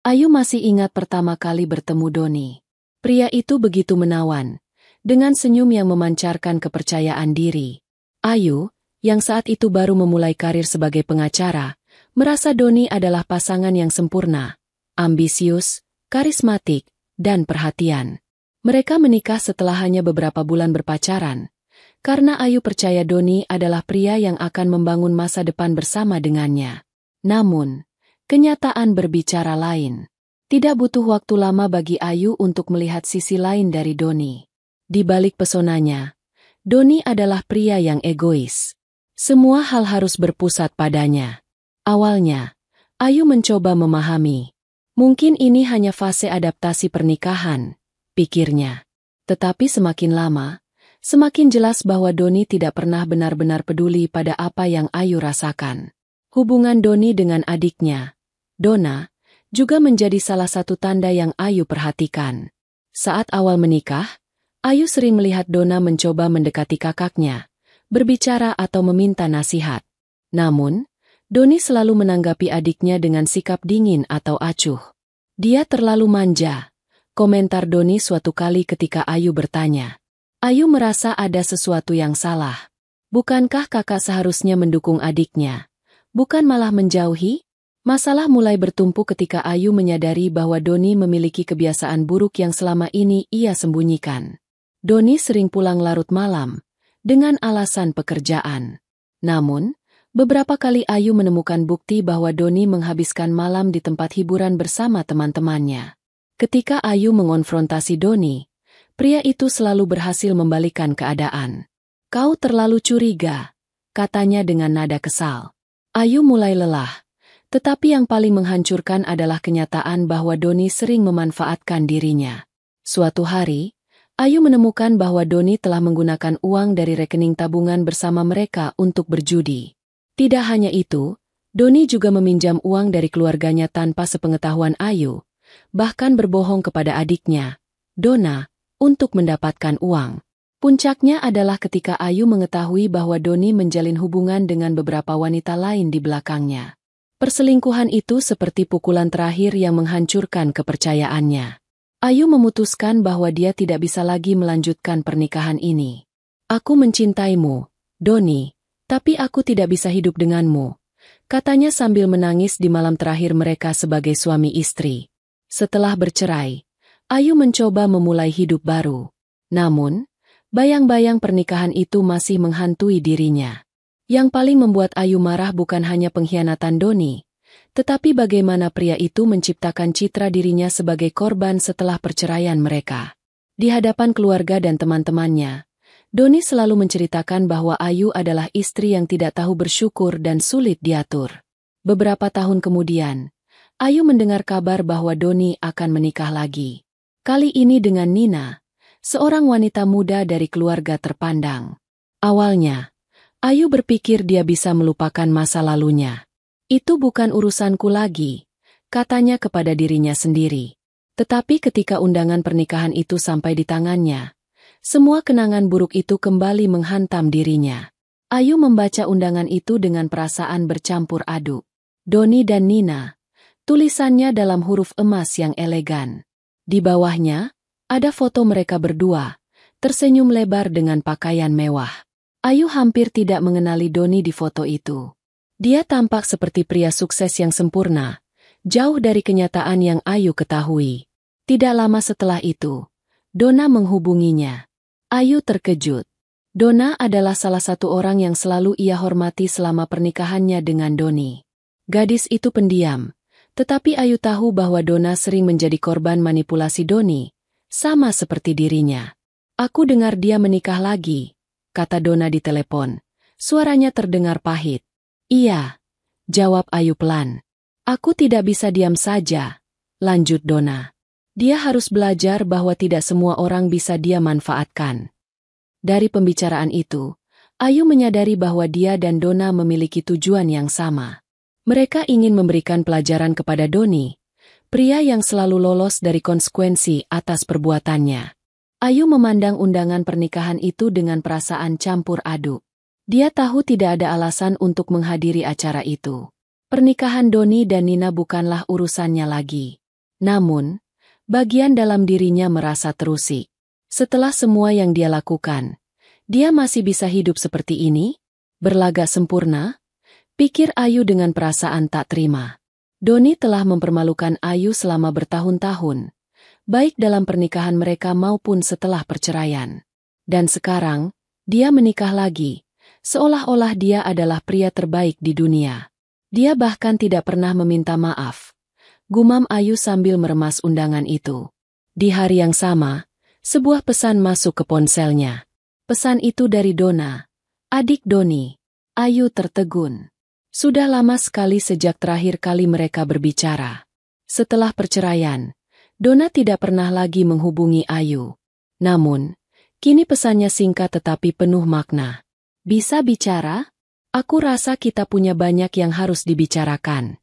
Ayu masih ingat pertama kali bertemu Doni. Pria itu begitu menawan, dengan senyum yang memancarkan kepercayaan diri. Ayu, yang saat itu baru memulai karir sebagai pengacara, merasa Doni adalah pasangan yang sempurna, ambisius, karismatik, dan perhatian. Mereka menikah setelah hanya beberapa bulan berpacaran, karena Ayu percaya Doni adalah pria yang akan membangun masa depan bersama dengannya. Namun, kenyataan berbicara lain. Tidak butuh waktu lama bagi Ayu untuk melihat sisi lain dari Doni. Di balik pesonanya, Doni adalah pria yang egois. Semua hal harus berpusat padanya. Awalnya, Ayu mencoba memahami. Mungkin ini hanya fase adaptasi pernikahan, pikirnya. Tetapi semakin lama, semakin jelas bahwa Doni tidak pernah benar-benar peduli pada apa yang Ayu rasakan. Hubungan Doni dengan adiknya, Dona, juga menjadi salah satu tanda yang Ayu perhatikan. Saat awal menikah, Ayu sering melihat Dona mencoba mendekati kakaknya, berbicara atau meminta nasihat. Namun, Doni selalu menanggapi adiknya dengan sikap dingin atau acuh. Dia terlalu manja, komentar Doni suatu kali ketika Ayu bertanya. Ayu merasa ada sesuatu yang salah. Bukankah kakak seharusnya mendukung adiknya, bukan malah menjauhi? Masalah mulai bertumpu ketika Ayu menyadari bahwa Doni memiliki kebiasaan buruk yang selama ini ia sembunyikan. Doni sering pulang larut malam, dengan alasan pekerjaan. Namun, beberapa kali Ayu menemukan bukti bahwa Doni menghabiskan malam di tempat hiburan bersama teman-temannya. Ketika Ayu mengonfrontasi Doni, pria itu selalu berhasil membalikkan keadaan. "Kau terlalu curiga," katanya dengan nada kesal. Ayu mulai lelah. Tetapi yang paling menghancurkan adalah kenyataan bahwa Doni sering memanfaatkan dirinya. Suatu hari, Ayu menemukan bahwa Doni telah menggunakan uang dari rekening tabungan bersama mereka untuk berjudi. Tidak hanya itu, Doni juga meminjam uang dari keluarganya tanpa sepengetahuan Ayu, bahkan berbohong kepada adiknya, Dona, untuk mendapatkan uang. Puncaknya adalah ketika Ayu mengetahui bahwa Doni menjalin hubungan dengan beberapa wanita lain di belakangnya. Perselingkuhan itu seperti pukulan terakhir yang menghancurkan kepercayaannya. Ayu memutuskan bahwa dia tidak bisa lagi melanjutkan pernikahan ini. "Aku mencintaimu, Doni, tapi aku tidak bisa hidup denganmu," katanya sambil menangis di malam terakhir mereka sebagai suami istri. Setelah bercerai, Ayu mencoba memulai hidup baru. Namun, bayang-bayang pernikahan itu masih menghantui dirinya. Yang paling membuat Ayu marah bukan hanya pengkhianatan Doni, tetapi bagaimana pria itu menciptakan citra dirinya sebagai korban setelah perceraian mereka. Di hadapan keluarga dan teman-temannya, Doni selalu menceritakan bahwa Ayu adalah istri yang tidak tahu bersyukur dan sulit diatur. Beberapa tahun kemudian, Ayu mendengar kabar bahwa Doni akan menikah lagi. Kali ini dengan Nina, seorang wanita muda dari keluarga terpandang. Awalnya, Ayu berpikir dia bisa melupakan masa lalunya. "Itu bukan urusanku lagi," katanya kepada dirinya sendiri. Tetapi ketika undangan pernikahan itu sampai di tangannya, semua kenangan buruk itu kembali menghantam dirinya. Ayu membaca undangan itu dengan perasaan bercampur aduk. Doni dan Nina, tulisannya dalam huruf emas yang elegan. Di bawahnya, ada foto mereka berdua, tersenyum lebar dengan pakaian mewah. Ayu hampir tidak mengenali Doni di foto itu. Dia tampak seperti pria sukses yang sempurna, jauh dari kenyataan yang Ayu ketahui. Tidak lama setelah itu, Dona menghubunginya. Ayu terkejut. Dona adalah salah satu orang yang selalu ia hormati selama pernikahannya dengan Doni. Gadis itu pendiam, tetapi Ayu tahu bahwa Dona sering menjadi korban manipulasi Doni, sama seperti dirinya. "Aku dengar dia menikah lagi," kata Dona di telepon. Suaranya terdengar pahit. "Iya," jawab Ayu pelan. "Aku tidak bisa diam saja," lanjut Dona. "Dia harus belajar bahwa tidak semua orang bisa dia manfaatkan." Dari pembicaraan itu, Ayu menyadari bahwa dia dan Dona memiliki tujuan yang sama. Mereka ingin memberikan pelajaran kepada Doni, pria yang selalu lolos dari konsekuensi atas perbuatannya. Ayu memandang undangan pernikahan itu dengan perasaan campur aduk. Dia tahu tidak ada alasan untuk menghadiri acara itu. Pernikahan Doni dan Nina bukanlah urusannya lagi. Namun, bagian dalam dirinya merasa terusik. Setelah semua yang dia lakukan, dia masih bisa hidup seperti ini? Berlagak sempurna? Pikir Ayu dengan perasaan tak terima. Doni telah mempermalukan Ayu selama bertahun-tahun, baik dalam pernikahan mereka maupun setelah perceraian. Dan sekarang, dia menikah lagi, seolah-olah dia adalah pria terbaik di dunia. Dia bahkan tidak pernah meminta maaf. Gumam Ayu sambil meremas undangan itu. Di hari yang sama, sebuah pesan masuk ke ponselnya. Pesan itu dari Dona, adik Doni. Ayu tertegun. Sudah lama sekali sejak terakhir kali mereka berbicara. Setelah perceraian, Dona tidak pernah lagi menghubungi Ayu. Namun, kini pesannya singkat tetapi penuh makna. Bisa bicara? Aku rasa kita punya banyak yang harus dibicarakan.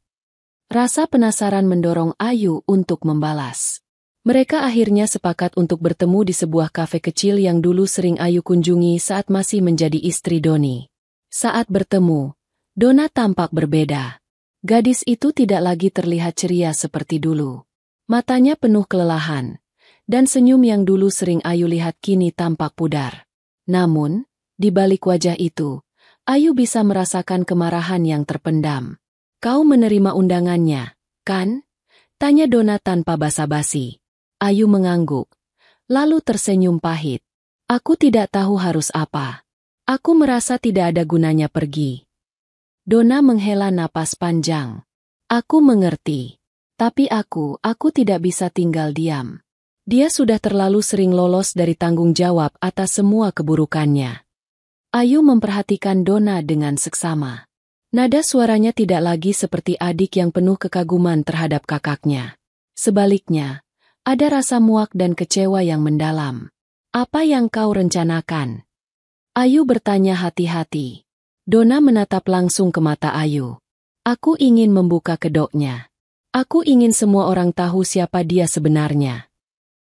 Rasa penasaran mendorong Ayu untuk membalas. Mereka akhirnya sepakat untuk bertemu di sebuah kafe kecil yang dulu sering Ayu kunjungi saat masih menjadi istri Doni. Saat bertemu, Dona tampak berbeda. Gadis itu tidak lagi terlihat ceria seperti dulu. Matanya penuh kelelahan, dan senyum yang dulu sering Ayu lihat kini tampak pudar. Namun, di balik wajah itu, Ayu bisa merasakan kemarahan yang terpendam. Kau menerima undangannya, kan? Tanya Dona tanpa basa-basi. Ayu mengangguk, lalu tersenyum pahit. Aku tidak tahu harus apa. Aku merasa tidak ada gunanya pergi. Dona menghela napas panjang. Aku mengerti. Tapi aku tidak bisa tinggal diam. Dia sudah terlalu sering lolos dari tanggung jawab atas semua keburukannya. Ayu memperhatikan Dona dengan seksama. Nada suaranya tidak lagi seperti adik yang penuh kekaguman terhadap kakaknya. Sebaliknya, ada rasa muak dan kecewa yang mendalam. Apa yang kau rencanakan? Ayu bertanya hati-hati. Dona menatap langsung ke mata Ayu. Aku ingin membuka kedoknya. Aku ingin semua orang tahu siapa dia sebenarnya.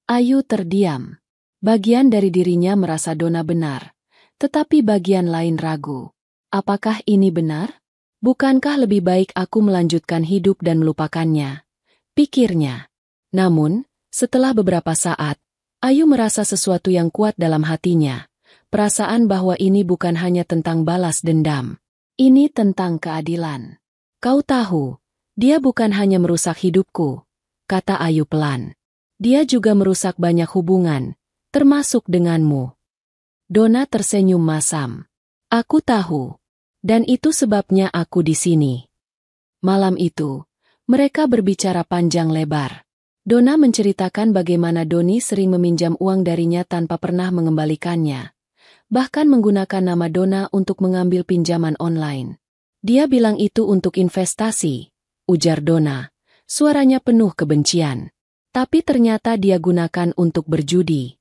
Ayu terdiam. Bagian dari dirinya merasa Dona benar, tetapi bagian lain ragu. Apakah ini benar? Bukankah lebih baik aku melanjutkan hidup dan melupakannya? Pikirnya. Namun, setelah beberapa saat, Ayu merasa sesuatu yang kuat dalam hatinya. Perasaan bahwa ini bukan hanya tentang balas dendam. Ini tentang keadilan. Kau tahu, dia bukan hanya merusak hidupku, kata Ayu pelan. Dia juga merusak banyak hubungan, termasuk denganmu. Dona tersenyum masam. Aku tahu. Dan itu sebabnya aku di sini. Malam itu, mereka berbicara panjang lebar. Dona menceritakan bagaimana Doni sering meminjam uang darinya tanpa pernah mengembalikannya. Bahkan menggunakan nama Dona untuk mengambil pinjaman online. Dia bilang itu untuk investasi, ujar Dona. Suaranya penuh kebencian. Tapi ternyata dia gunakan untuk berjudi.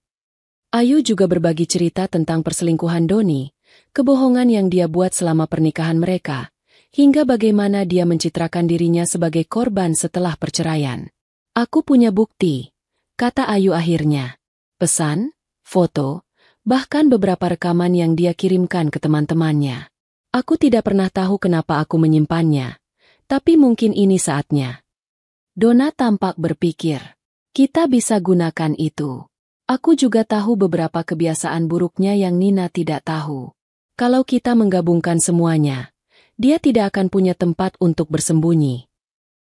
Ayu juga berbagi cerita tentang perselingkuhan Doni, kebohongan yang dia buat selama pernikahan mereka, hingga bagaimana dia mencitrakan dirinya sebagai korban setelah perceraian. Aku punya bukti, kata Ayu akhirnya. Pesan, foto, bahkan beberapa rekaman yang dia kirimkan ke teman-temannya. Aku tidak pernah tahu kenapa aku menyimpannya, tapi mungkin ini saatnya. Dona tampak berpikir, kita bisa gunakan itu. Aku juga tahu beberapa kebiasaan buruknya yang Nina tidak tahu. Kalau kita menggabungkan semuanya, dia tidak akan punya tempat untuk bersembunyi.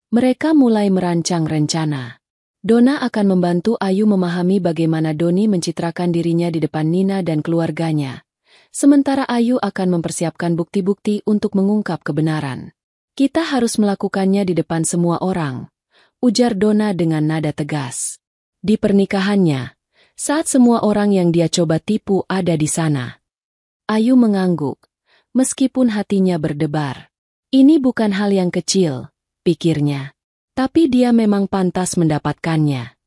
Mereka mulai merancang rencana. Dona akan membantu Ayu memahami bagaimana Doni mencitrakan dirinya di depan Nina dan keluarganya. Sementara Ayu akan mempersiapkan bukti-bukti untuk mengungkap kebenaran. Kita harus melakukannya di depan semua orang, ujar Dona dengan nada tegas. Di pernikahannya, saat semua orang yang dia coba tipu ada di sana. Ayu mengangguk, meskipun hatinya berdebar. Ini bukan hal yang kecil, pikirnya. Tapi dia memang pantas mendapatkannya.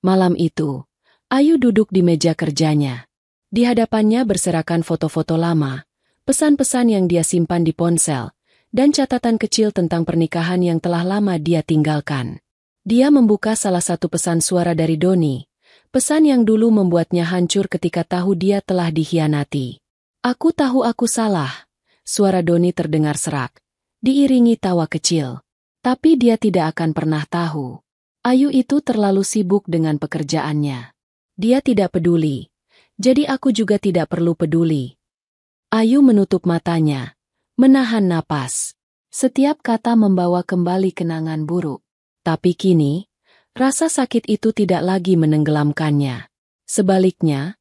Malam itu, Ayu duduk di meja kerjanya. Di hadapannya berserakan foto-foto lama, pesan-pesan yang dia simpan di ponsel, dan catatan kecil tentang pernikahan yang telah lama dia tinggalkan. Dia membuka salah satu pesan suara dari Doni, pesan yang dulu membuatnya hancur ketika tahu dia telah dikhianati. Aku tahu aku salah, suara Doni terdengar serak, diiringi tawa kecil. Tapi dia tidak akan pernah tahu. Ayu itu terlalu sibuk dengan pekerjaannya. Dia tidak peduli. Jadi aku juga tidak perlu peduli. Ayu menutup matanya, menahan napas. Setiap kata membawa kembali kenangan buruk. Tapi kini, rasa sakit itu tidak lagi menenggelamkannya. Sebaliknya,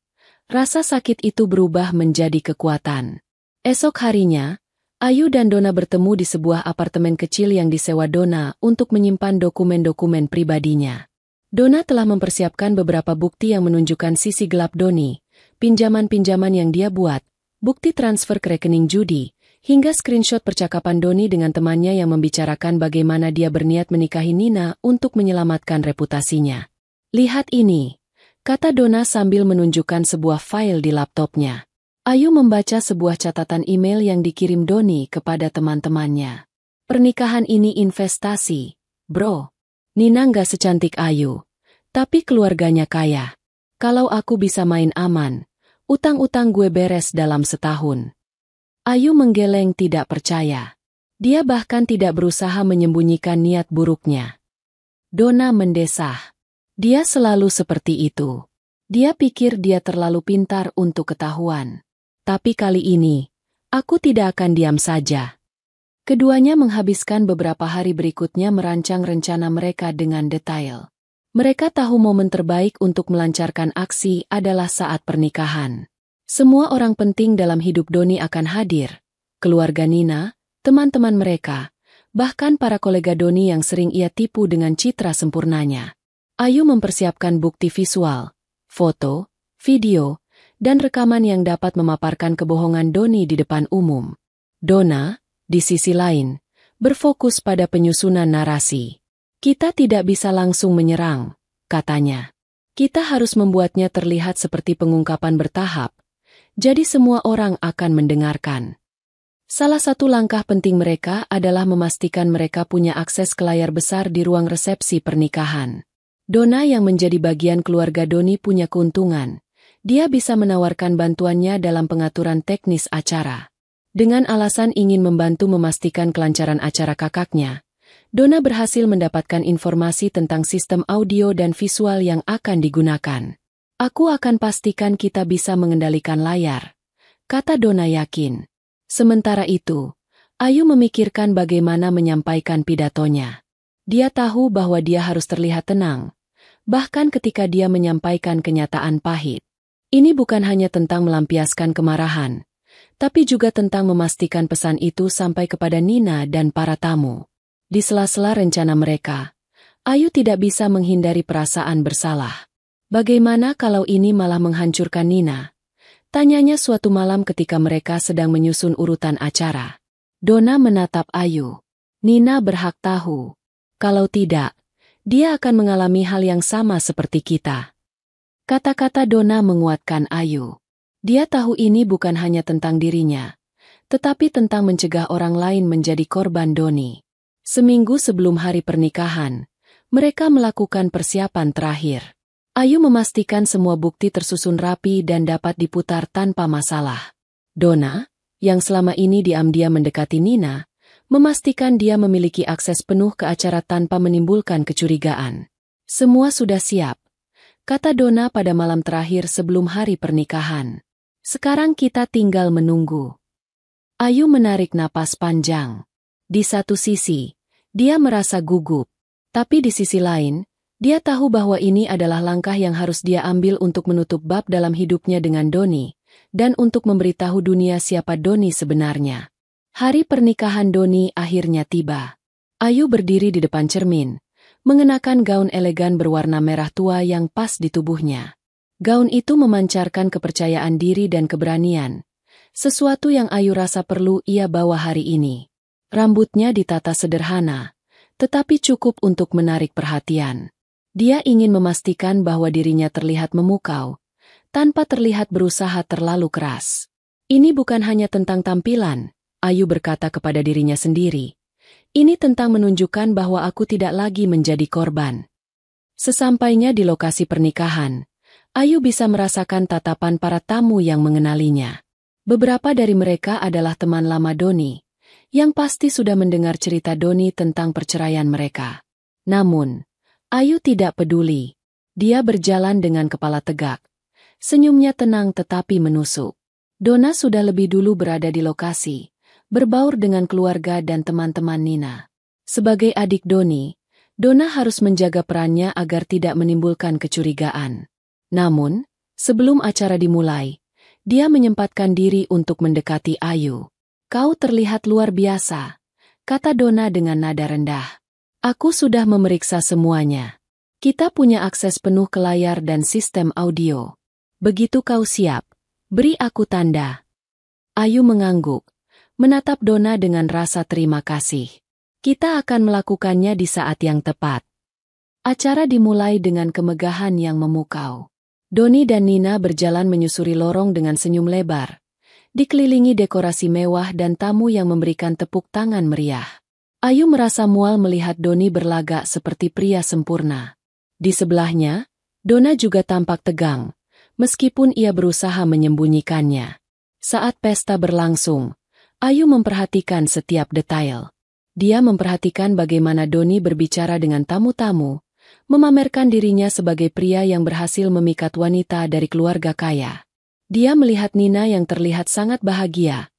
rasa sakit itu berubah menjadi kekuatan. Esok harinya, Ayu dan Donna bertemu di sebuah apartemen kecil yang disewa Donna untuk menyimpan dokumen-dokumen pribadinya. Donna telah mempersiapkan beberapa bukti yang menunjukkan sisi gelap Doni, pinjaman-pinjaman yang dia buat, bukti transfer ke rekening judi, hingga screenshot percakapan Doni dengan temannya yang membicarakan bagaimana dia berniat menikahi Nina untuk menyelamatkan reputasinya. "Lihat ini," kata Donna sambil menunjukkan sebuah file di laptopnya. Ayu membaca sebuah catatan email yang dikirim Doni kepada teman-temannya. "Pernikahan ini investasi, bro. Nina nggak secantik Ayu, tapi keluarganya kaya. Kalau aku bisa main aman, utang-utang gue beres dalam setahun." Ayu menggeleng tidak percaya. Dia bahkan tidak berusaha menyembunyikan niat buruknya. Donna mendesah. Dia selalu seperti itu. Dia pikir dia terlalu pintar untuk ketahuan. Tapi kali ini, aku tidak akan diam saja. Keduanya menghabiskan beberapa hari berikutnya merancang rencana mereka dengan detail. Mereka tahu momen terbaik untuk melancarkan aksi adalah saat pernikahan. Semua orang penting dalam hidup Doni akan hadir. Keluarga Nina, teman-teman mereka, bahkan para kolega Doni yang sering ia tipu dengan citra sempurnanya. Ayu mempersiapkan bukti visual, foto, video, dan rekaman yang dapat memaparkan kebohongan Doni di depan umum. Donna, di sisi lain, berfokus pada penyusunan narasi. "Kita tidak bisa langsung menyerang," katanya. "Kita harus membuatnya terlihat seperti pengungkapan bertahap, jadi semua orang akan mendengarkan." Salah satu langkah penting mereka adalah memastikan mereka punya akses ke layar besar di ruang resepsi pernikahan. Donna yang menjadi bagian keluarga Doni punya keuntungan. Dia bisa menawarkan bantuannya dalam pengaturan teknis acara. Dengan alasan ingin membantu memastikan kelancaran acara kakaknya, Donna berhasil mendapatkan informasi tentang sistem audio dan visual yang akan digunakan. "Aku akan pastikan kita bisa mengendalikan layar," kata Donna yakin. Sementara itu, Ayu memikirkan bagaimana menyampaikan pidatonya. Dia tahu bahwa dia harus terlihat tenang, bahkan ketika dia menyampaikan kenyataan pahit. Ini bukan hanya tentang melampiaskan kemarahan, tapi juga tentang memastikan pesan itu sampai kepada Nina dan para tamu. Di sela-sela rencana mereka, Ayu tidak bisa menghindari perasaan bersalah. Bagaimana kalau ini malah menghancurkan Nina? Tanyanya suatu malam ketika mereka sedang menyusun urutan acara. Donna menatap Ayu. "Nina berhak tahu. Kalau tidak, dia akan mengalami hal yang sama seperti kita." Kata-kata Donna menguatkan Ayu. Dia tahu ini bukan hanya tentang dirinya, tetapi tentang mencegah orang lain menjadi korban Doni. Seminggu sebelum hari pernikahan, mereka melakukan persiapan terakhir. Ayu memastikan semua bukti tersusun rapi dan dapat diputar tanpa masalah. Donna, yang selama ini diam-diam mendekati Nina, memastikan dia memiliki akses penuh ke acara tanpa menimbulkan kecurigaan. "Semua sudah siap," kata Donna pada malam terakhir sebelum hari pernikahan. "Sekarang kita tinggal menunggu." Ayu menarik napas panjang. Di satu sisi, dia merasa gugup. Tapi di sisi lain, dia tahu bahwa ini adalah langkah yang harus dia ambil untuk menutup bab dalam hidupnya dengan Doni, dan untuk memberitahu dunia siapa Doni sebenarnya. Hari pernikahan Doni akhirnya tiba. Ayu berdiri di depan cermin, mengenakan gaun elegan berwarna merah tua yang pas di tubuhnya. Gaun itu memancarkan kepercayaan diri dan keberanian, sesuatu yang Ayu rasa perlu ia bawa hari ini. Rambutnya ditata sederhana, tetapi cukup untuk menarik perhatian. Dia ingin memastikan bahwa dirinya terlihat memukau, tanpa terlihat berusaha terlalu keras. "Ini bukan hanya tentang tampilan," Ayu berkata kepada dirinya sendiri. "Ini tentang menunjukkan bahwa aku tidak lagi menjadi korban." Sesampainya di lokasi pernikahan, Ayu bisa merasakan tatapan para tamu yang mengenalinya. Beberapa dari mereka adalah teman lama Doni, yang pasti sudah mendengar cerita Doni tentang perceraian mereka. Namun, Ayu tidak peduli. Dia berjalan dengan kepala tegak. Senyumnya tenang tetapi menusuk. Donna sudah lebih dulu berada di lokasi, berbaur dengan keluarga dan teman-teman Nina. Sebagai adik Doni, Donna harus menjaga perannya agar tidak menimbulkan kecurigaan. Namun, sebelum acara dimulai, dia menyempatkan diri untuk mendekati Ayu. "Kau terlihat luar biasa," kata Donna dengan nada rendah. "Aku sudah memeriksa semuanya. Kita punya akses penuh ke layar dan sistem audio. Begitu kau siap, beri aku tanda." Ayu mengangguk, menatap Donna dengan rasa terima kasih. "Kita akan melakukannya di saat yang tepat." Acara dimulai dengan kemegahan yang memukau. Doni dan Nina berjalan menyusuri lorong dengan senyum lebar, dikelilingi dekorasi mewah dan tamu yang memberikan tepuk tangan meriah. Ayu merasa mual melihat Doni berlagak seperti pria sempurna. Di sebelahnya, Donna juga tampak tegang, meskipun ia berusaha menyembunyikannya. Saat pesta berlangsung, Ayu memperhatikan setiap detail. Dia memperhatikan bagaimana Doni berbicara dengan tamu-tamu, memamerkan dirinya sebagai pria yang berhasil memikat wanita dari keluarga kaya. Dia melihat Nina yang terlihat sangat bahagia,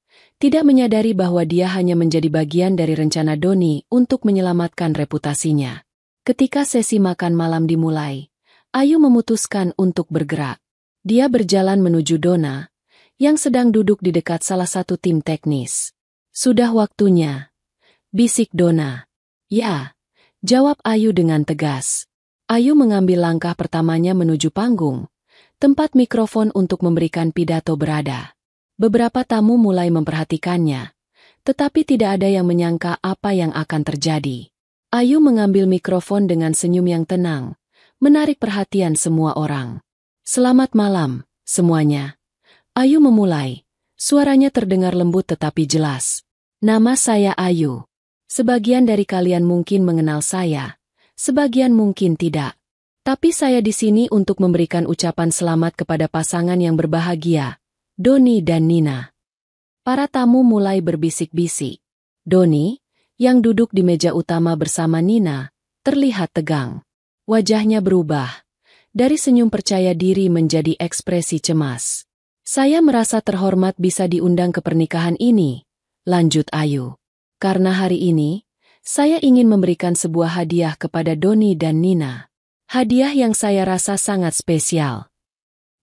tidak menyadari bahwa dia hanya menjadi bagian dari rencana Doni untuk menyelamatkan reputasinya. Ketika sesi makan malam dimulai, Ayu memutuskan untuk bergerak. Dia berjalan menuju Donna, yang sedang duduk di dekat salah satu tim teknis. "Sudah waktunya," bisik Donna. "Ya," jawab Ayu dengan tegas. Ayu mengambil langkah pertamanya menuju panggung, tempat mikrofon untuk memberikan pidato berada. Beberapa tamu mulai memperhatikannya, tetapi tidak ada yang menyangka apa yang akan terjadi. Ayu mengambil mikrofon dengan senyum yang tenang, menarik perhatian semua orang. "Selamat malam, semuanya." Ayu memulai, suaranya terdengar lembut tetapi jelas. "Nama saya Ayu. Sebagian dari kalian mungkin mengenal saya, sebagian mungkin tidak. Tapi saya di sini untuk memberikan ucapan selamat kepada pasangan yang berbahagia, Doni dan Nina." Para tamu mulai berbisik-bisik. Doni, yang duduk di meja utama bersama Nina, terlihat tegang. Wajahnya berubah, dari senyum percaya diri menjadi ekspresi cemas. "Saya merasa terhormat bisa diundang ke pernikahan ini," lanjut Ayu. "Karena hari ini, saya ingin memberikan sebuah hadiah kepada Doni dan Nina. Hadiah yang saya rasa sangat spesial."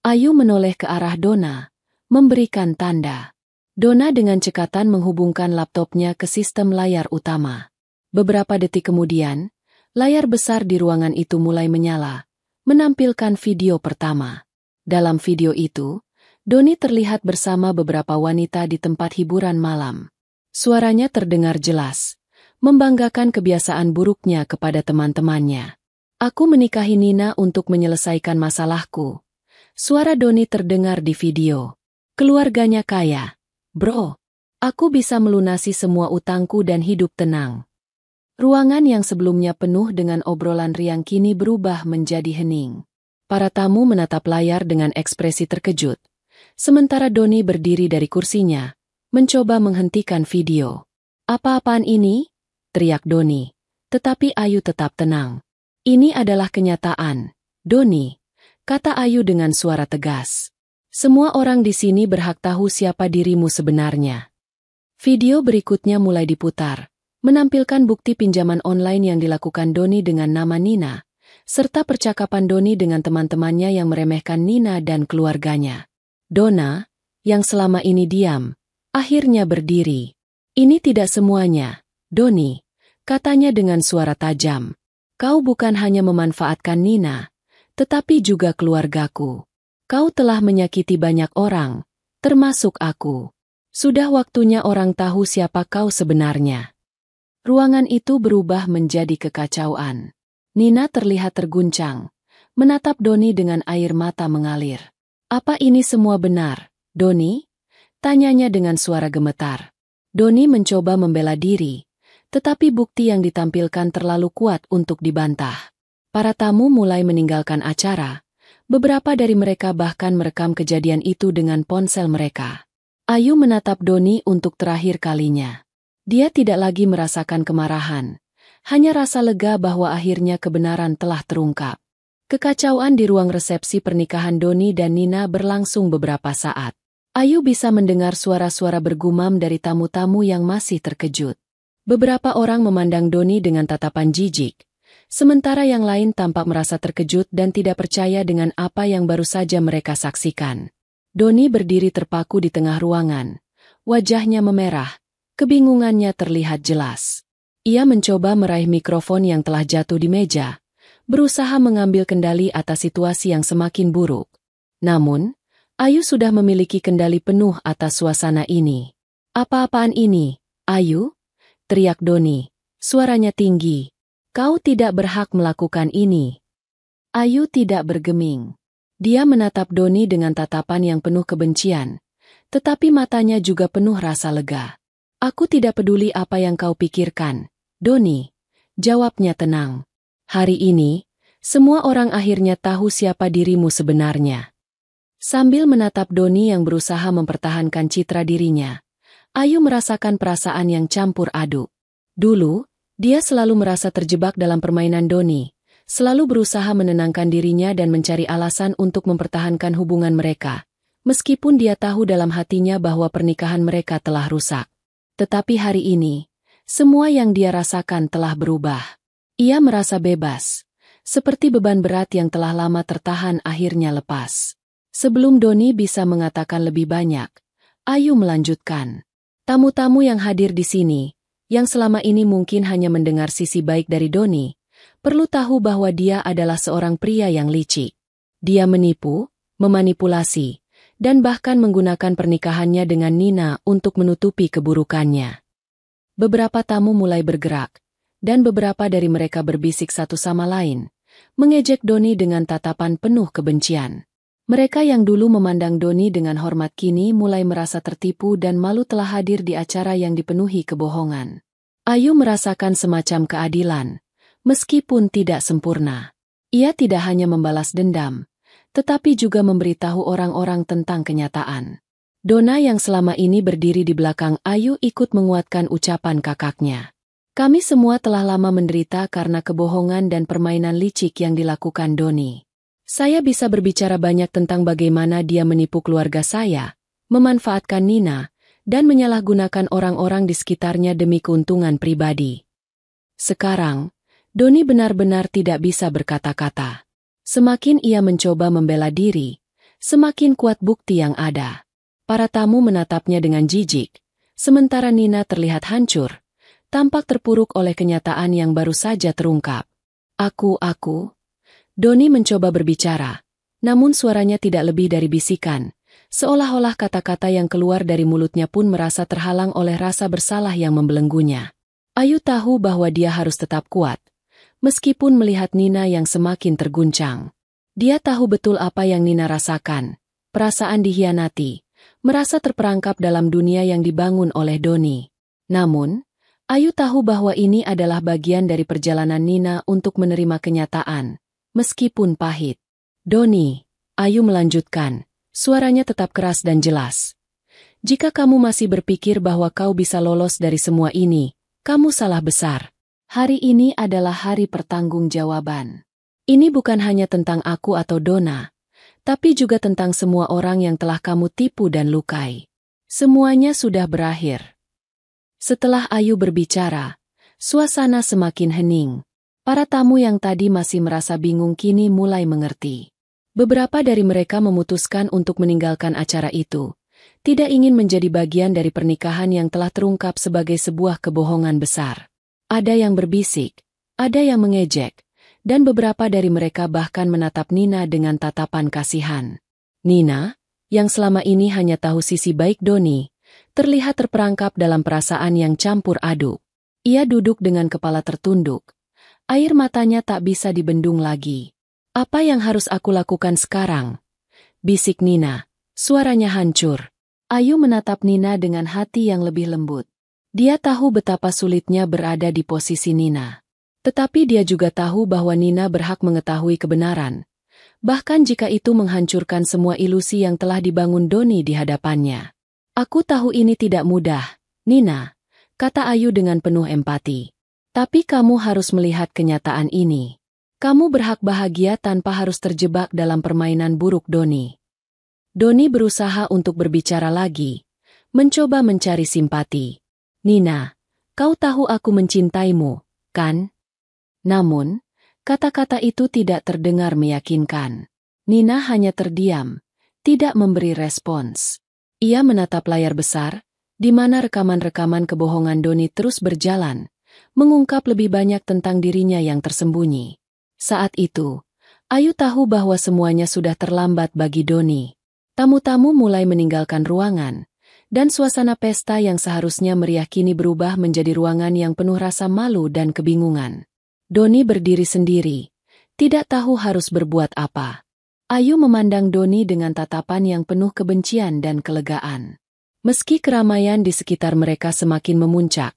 Ayu menoleh ke arah Donna, memberikan tanda. Donna dengan cekatan menghubungkan laptopnya ke sistem layar utama. Beberapa detik kemudian, layar besar di ruangan itu mulai menyala, menampilkan video pertama. Dalam video itu, Doni terlihat bersama beberapa wanita di tempat hiburan malam. Suaranya terdengar jelas, membanggakan kebiasaan buruknya kepada teman-temannya. "Aku menikahi Nina untuk menyelesaikan masalahku." Suara Doni terdengar di video. "Keluarganya kaya. Bro, aku bisa melunasi semua utangku dan hidup tenang." Ruangan yang sebelumnya penuh dengan obrolan riang kini berubah menjadi hening. Para tamu menatap layar dengan ekspresi terkejut, sementara Doni berdiri dari kursinya, mencoba menghentikan video. "Apa-apaan ini?" teriak Doni, tetapi Ayu tetap tenang. "Ini adalah kenyataan, Doni," kata Ayu dengan suara tegas. "Semua orang di sini berhak tahu siapa dirimu sebenarnya." Video berikutnya mulai diputar, menampilkan bukti pinjaman online yang dilakukan Doni dengan nama Nina, serta percakapan Doni dengan teman-temannya yang meremehkan Nina dan keluarganya. Donna, yang selama ini diam, akhirnya berdiri. "Ini tidak semuanya, Doni," katanya dengan suara tajam. "Kau bukan hanya memanfaatkan Nina, tetapi juga keluargaku. Kau telah menyakiti banyak orang, termasuk aku. Sudah waktunya orang tahu siapa kau sebenarnya." Ruangan itu berubah menjadi kekacauan. Nina terlihat terguncang, menatap Doni dengan air mata mengalir. "Apa ini semua benar, Doni?" tanyanya dengan suara gemetar. Doni mencoba membela diri, tetapi bukti yang ditampilkan terlalu kuat untuk dibantah. Para tamu mulai meninggalkan acara. Beberapa dari mereka bahkan merekam kejadian itu dengan ponsel mereka. Ayu menatap Doni untuk terakhir kalinya. Dia tidak lagi merasakan kemarahan, Hanya rasa lega bahwa akhirnya kebenaran telah terungkap. Kekacauan di ruang resepsi pernikahan Doni dan Nina berlangsung beberapa saat. Ayu bisa mendengar suara-suara bergumam dari tamu-tamu yang masih terkejut. Beberapa orang memandang Doni dengan tatapan jijik, sementara yang lain tampak merasa terkejut dan tidak percaya dengan apa yang baru saja mereka saksikan. Doni berdiri terpaku di tengah ruangan. Wajahnya memerah, kebingungannya terlihat jelas. Ia mencoba meraih mikrofon yang telah jatuh di meja, berusaha mengambil kendali atas situasi yang semakin buruk. Namun, Ayu sudah memiliki kendali penuh atas suasana ini. "Apa-apaan ini, Ayu?" teriak Doni, suaranya tinggi. "Kau tidak berhak melakukan ini." Ayu tidak bergeming. Dia menatap Doni dengan tatapan yang penuh kebencian, tetapi matanya juga penuh rasa lega. "Aku tidak peduli apa yang kau pikirkan, Doni," jawabnya tenang. "Hari ini, semua orang akhirnya tahu siapa dirimu sebenarnya." Sambil menatap Doni yang berusaha mempertahankan citra dirinya, Ayu merasakan perasaan yang campur aduk. Dulu, dia selalu merasa terjebak dalam permainan Doni, selalu berusaha menenangkan dirinya dan mencari alasan untuk mempertahankan hubungan mereka, meskipun dia tahu dalam hatinya bahwa pernikahan mereka telah rusak. Tetapi hari ini, semua yang dia rasakan telah berubah. Ia merasa bebas, seperti beban berat yang telah lama tertahan akhirnya lepas. Sebelum Doni bisa mengatakan lebih banyak, Ayu melanjutkan. "Tamu-tamu yang hadir di sini, yang selama ini mungkin hanya mendengar sisi baik dari Doni, perlu tahu bahwa dia adalah seorang pria yang licik. Dia menipu, memanipulasi, dan bahkan menggunakan pernikahannya dengan Nina untuk menutupi keburukannya." Beberapa tamu mulai bergerak, dan beberapa dari mereka berbisik satu sama lain, mengejek Doni dengan tatapan penuh kebencian. Mereka yang dulu memandang Doni dengan hormat kini mulai merasa tertipu dan malu telah hadir di acara yang dipenuhi kebohongan. Ayu merasakan semacam keadilan, meskipun tidak sempurna. Ia tidak hanya membalas dendam, tetapi juga memberitahu orang-orang tentang kenyataan. Donna yang selama ini berdiri di belakang Ayu ikut menguatkan ucapan kakaknya. "Kami semua telah lama menderita karena kebohongan dan permainan licik yang dilakukan Doni. Saya bisa berbicara banyak tentang bagaimana dia menipu keluarga saya, memanfaatkan Nina, dan menyalahgunakan orang-orang di sekitarnya demi keuntungan pribadi. Sekarang, Doni benar-benar tidak bisa berkata-kata. Semakin ia mencoba membela diri, semakin kuat bukti yang ada." Para tamu menatapnya dengan jijik, sementara Nina terlihat hancur, tampak terpuruk oleh kenyataan yang baru saja terungkap. Aku. Doni mencoba berbicara, namun suaranya tidak lebih dari bisikan, seolah-olah kata-kata yang keluar dari mulutnya pun merasa terhalang oleh rasa bersalah yang membelenggunya. Ayu tahu bahwa dia harus tetap kuat, meskipun melihat Nina yang semakin terguncang. Dia tahu betul apa yang Nina rasakan, perasaan dikhianati, merasa terperangkap dalam dunia yang dibangun oleh Doni. Namun, Ayu tahu bahwa ini adalah bagian dari perjalanan Nina untuk menerima kenyataan, meskipun pahit. "Doni," Ayu melanjutkan, suaranya tetap keras dan jelas. "Jika kamu masih berpikir bahwa kau bisa lolos dari semua ini, kamu salah besar. Hari ini adalah hari pertanggungjawaban. Ini bukan hanya tentang aku atau Donna, tapi juga tentang semua orang yang telah kamu tipu dan lukai. Semuanya sudah berakhir." Setelah Ayu berbicara, suasana semakin hening. Para tamu yang tadi masih merasa bingung kini mulai mengerti. Beberapa dari mereka memutuskan untuk meninggalkan acara itu, tidak ingin menjadi bagian dari pernikahan yang telah terungkap sebagai sebuah kebohongan besar. Ada yang berbisik, ada yang mengejek, dan beberapa dari mereka bahkan menatap Nina dengan tatapan kasihan. Nina, yang selama ini hanya tahu sisi baik Doni, terlihat terperangkap dalam perasaan yang campur aduk. Ia duduk dengan kepala tertunduk. Air matanya tak bisa dibendung lagi. "Apa yang harus aku lakukan sekarang?" bisik Nina, suaranya hancur. Ayu menatap Nina dengan hati yang lebih lembut. Dia tahu betapa sulitnya berada di posisi Nina. Tetapi dia juga tahu bahwa Nina berhak mengetahui kebenaran, bahkan jika itu menghancurkan semua ilusi yang telah dibangun Doni di hadapannya. "Aku tahu ini tidak mudah, Nina," kata Ayu dengan penuh empati. Tapi kamu harus melihat kenyataan ini. Kamu berhak bahagia tanpa harus terjebak dalam permainan buruk Doni. Doni berusaha untuk berbicara lagi, mencoba mencari simpati. Nina, kau tahu aku mencintaimu, kan? Namun, kata-kata itu tidak terdengar meyakinkan. Nina hanya terdiam, tidak memberi respons. Ia menatap layar besar, di mana rekaman-rekaman kebohongan Doni terus berjalan, mengungkap lebih banyak tentang dirinya yang tersembunyi. Saat itu, Ayu tahu bahwa semuanya sudah terlambat bagi Doni. Tamu-tamu mulai meninggalkan ruangan, dan suasana pesta yang seharusnya meriah kini berubah menjadi ruangan yang penuh rasa malu dan kebingungan. Doni berdiri sendiri, tidak tahu harus berbuat apa. Ayu memandang Doni dengan tatapan yang penuh kebencian dan kelegaan. Meski keramaian di sekitar mereka semakin memuncak,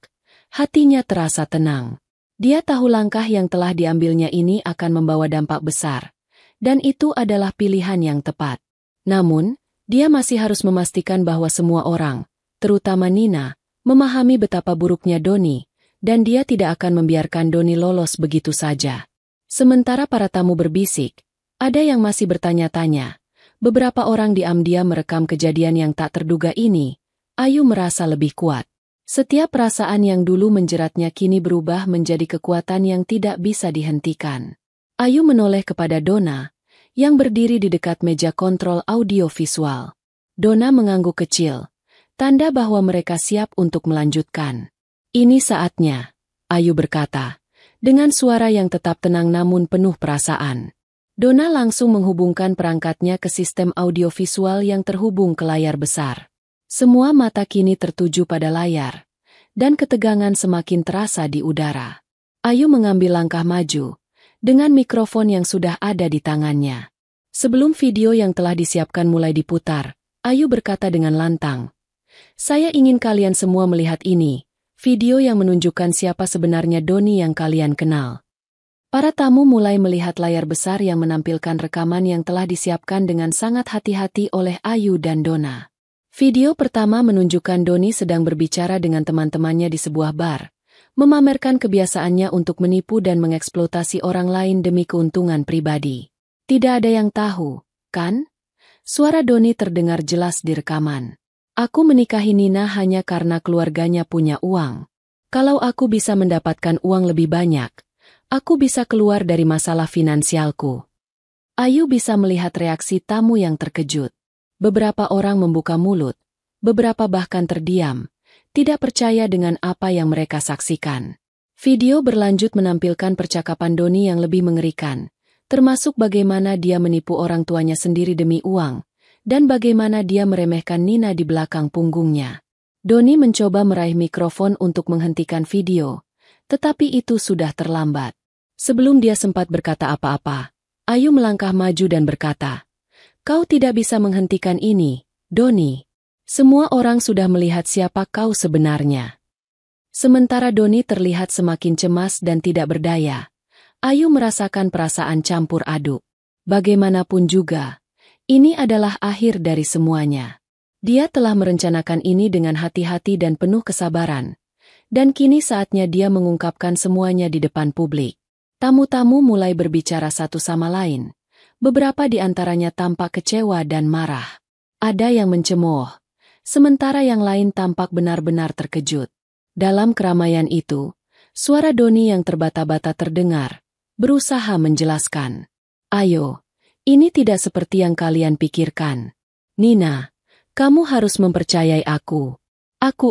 hatinya terasa tenang. Dia tahu langkah yang telah diambilnya ini akan membawa dampak besar, dan itu adalah pilihan yang tepat. Namun, dia masih harus memastikan bahwa semua orang, terutama Nina, memahami betapa buruknya Doni, dan dia tidak akan membiarkan Doni lolos begitu saja. Sementara para tamu berbisik, ada yang masih bertanya-tanya. Beberapa orang diam-diam merekam kejadian yang tak terduga ini. Ayu merasa lebih kuat. Setiap perasaan yang dulu menjeratnya kini berubah menjadi kekuatan yang tidak bisa dihentikan. Ayu menoleh kepada Donna, yang berdiri di dekat meja kontrol audio visual. Donna mengangguk kecil, tanda bahwa mereka siap untuk melanjutkan. Ini saatnya, Ayu berkata, dengan suara yang tetap tenang namun penuh perasaan. Donna langsung menghubungkan perangkatnya ke sistem audiovisual yang terhubung ke layar besar. Semua mata kini tertuju pada layar, dan ketegangan semakin terasa di udara. Ayu mengambil langkah maju, dengan mikrofon yang sudah ada di tangannya. Sebelum video yang telah disiapkan mulai diputar, Ayu berkata dengan lantang, "Saya ingin kalian semua melihat ini, video yang menunjukkan siapa sebenarnya Doni yang kalian kenal." Para tamu mulai melihat layar besar yang menampilkan rekaman yang telah disiapkan dengan sangat hati-hati oleh Ayu dan Donna. Video pertama menunjukkan Doni sedang berbicara dengan teman-temannya di sebuah bar, memamerkan kebiasaannya untuk menipu dan mengeksploitasi orang lain demi keuntungan pribadi. Tidak ada yang tahu, kan? Suara Doni terdengar jelas di rekaman. "Aku menikahi Nina hanya karena keluarganya punya uang. Kalau aku bisa mendapatkan uang lebih banyak, aku bisa keluar dari masalah finansialku." Ayu bisa melihat reaksi tamu yang terkejut. Beberapa orang membuka mulut, beberapa bahkan terdiam, tidak percaya dengan apa yang mereka saksikan. Video berlanjut menampilkan percakapan Doni yang lebih mengerikan, termasuk bagaimana dia menipu orang tuanya sendiri demi uang, dan bagaimana dia meremehkan Nina di belakang punggungnya. Doni mencoba meraih mikrofon untuk menghentikan video, tetapi itu sudah terlambat. Sebelum dia sempat berkata apa-apa, Ayu melangkah maju dan berkata, "Kau tidak bisa menghentikan ini, Doni. Semua orang sudah melihat siapa kau sebenarnya." Sementara Doni terlihat semakin cemas dan tidak berdaya, Ayu merasakan perasaan campur aduk. Bagaimanapun juga, ini adalah akhir dari semuanya. Dia telah merencanakan ini dengan hati-hati dan penuh kesabaran, dan kini saatnya dia mengungkapkan semuanya di depan publik. Tamu-tamu mulai berbicara satu sama lain. Beberapa di antaranya tampak kecewa dan marah. Ada yang mencemooh, sementara yang lain tampak benar-benar terkejut. Dalam keramaian itu, suara Doni yang terbata-bata terdengar, berusaha menjelaskan. "Ayo, ini tidak seperti yang kalian pikirkan. Nina, kamu harus mempercayai aku. Aku."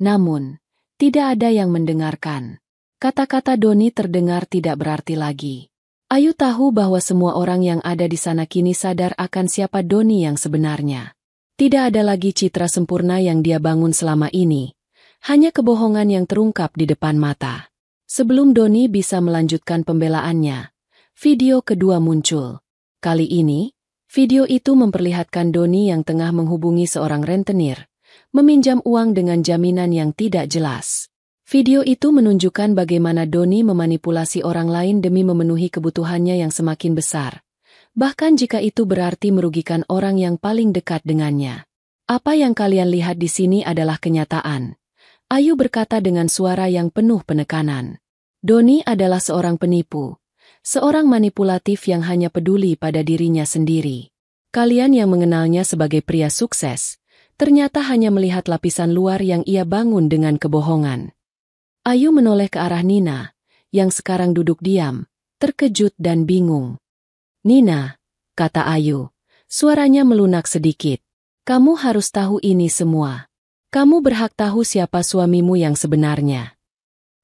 Namun, tidak ada yang mendengarkan. Kata-kata Doni terdengar tidak berarti lagi. Ayu tahu bahwa semua orang yang ada di sana kini sadar akan siapa Doni yang sebenarnya. Tidak ada lagi citra sempurna yang dia bangun selama ini, hanya kebohongan yang terungkap di depan mata. Sebelum Doni bisa melanjutkan pembelaannya, video kedua muncul. Kali ini, video itu memperlihatkan Doni yang tengah menghubungi seorang rentenir, meminjam uang dengan jaminan yang tidak jelas. Video itu menunjukkan bagaimana Doni memanipulasi orang lain demi memenuhi kebutuhannya yang semakin besar, bahkan jika itu berarti merugikan orang yang paling dekat dengannya. Apa yang kalian lihat di sini adalah kenyataan. Ayu berkata dengan suara yang penuh penekanan. Doni adalah seorang penipu. Seorang manipulatif yang hanya peduli pada dirinya sendiri. Kalian yang mengenalnya sebagai pria sukses, ternyata hanya melihat lapisan luar yang ia bangun dengan kebohongan. Ayu menoleh ke arah Nina, yang sekarang duduk diam, terkejut dan bingung. Nina, kata Ayu, suaranya melunak sedikit. Kamu harus tahu ini semua. Kamu berhak tahu siapa suamimu yang sebenarnya.